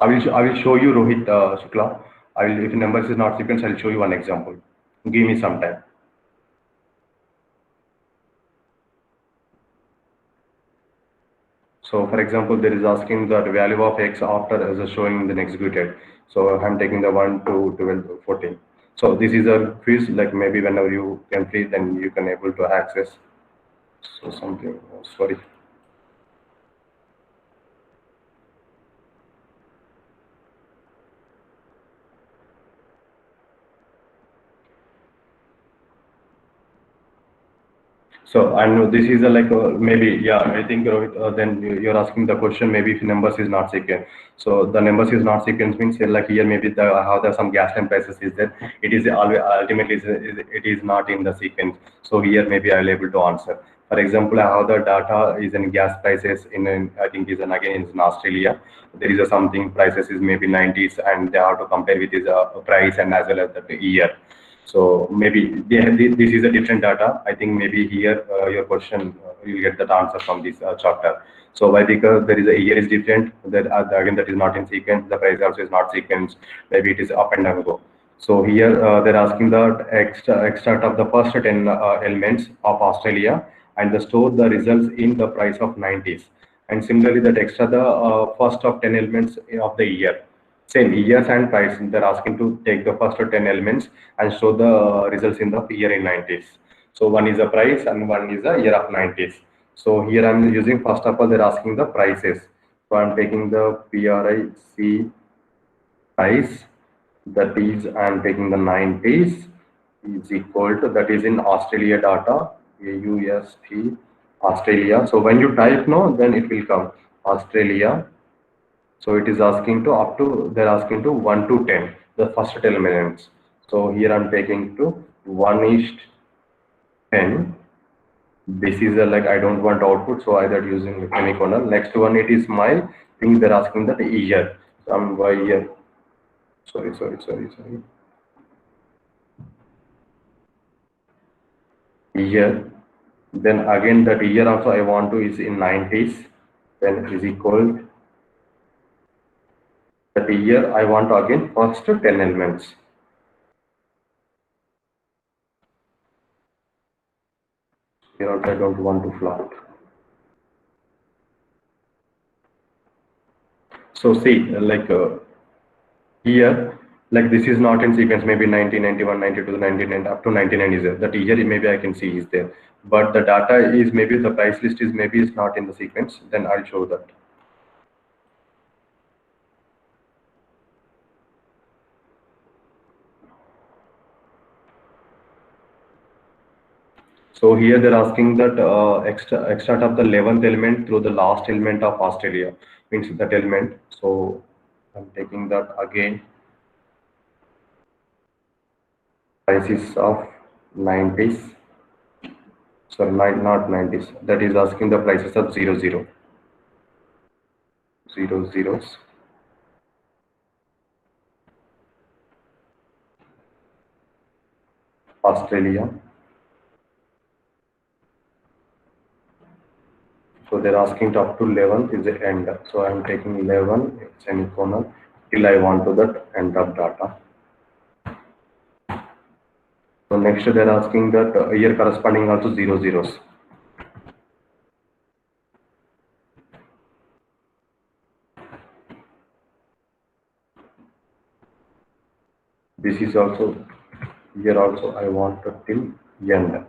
I will show you, Rohit Shukla. I will, if numbers is not sequence, I'll show you one example. Give me some time. So for example, there is asking that value of x after as showing the executed. So I'm taking the 1 to 12 to 14. So this is a quiz, like maybe whenever you complete, then you can able to access. So something, sorry. So I know this is a like maybe, yeah, I think Rohit, then you're asking the question maybe if numbers is not sequence. So the numbers is not sequence means like here maybe the how the some gas time prices is there. It is always ultimately it is not in the sequence. So here maybe I'll able to answer. For example, how the data is in gas prices I think is again in Australia. There is a something prices is maybe 90s and they have to compare with his price and as well as the year. So maybe this is a different data. I think maybe here your question you'll get that answer from this chapter. So why? Because there is a year is different. That again that is not in sequence. The price also is not sequence. Maybe it is up and down go. So here they're asking the extract of the first 10 elements of Australia and the store the results in the price of 90s. And similarly that extra the first of 10 elements of the year. Same years and price. They're asking to take the first 10 elements and show the results in the year in 90s. So one is a price and one is a year of 90s. So here I'm using first of all they're asking the prices. So I'm taking the PRIC price, that is I'm taking the 90s is equal to, that is in Australia data, AUST Australia. So when you type no, then it will come Australia. So it is asking to up to, they're asking to 1 to 10, the first 10 elements. So here I'm taking to 1 is 10. This is a, like I don't want output, so either using semicolon. Next one, it is my thing, they're asking that year. So I'm by year. Sorry. Year. Then again that year also I want to is in 90s. Then is equal that year I want to again first 10 elements. Here also I don't want to float. So see, like here, like this is not in sequence, maybe 1991, 92, 99, up to 99 is there. That year maybe I can see is there. But the data is maybe the price list is maybe is not in the sequence, then I'll show that. So here they're asking that extract of the 11th element through the last element of Australia, means that element. So I'm taking that again. Prices of 90s. Sorry, not 90s. That is asking the prices of 00. Zero zeros. Australia. So they're asking to up to 11th is the end. So I'm taking 11 semicolon till I want to that end of data. So next they're asking that year corresponding also 0 zeros. This is also here also I want to till end.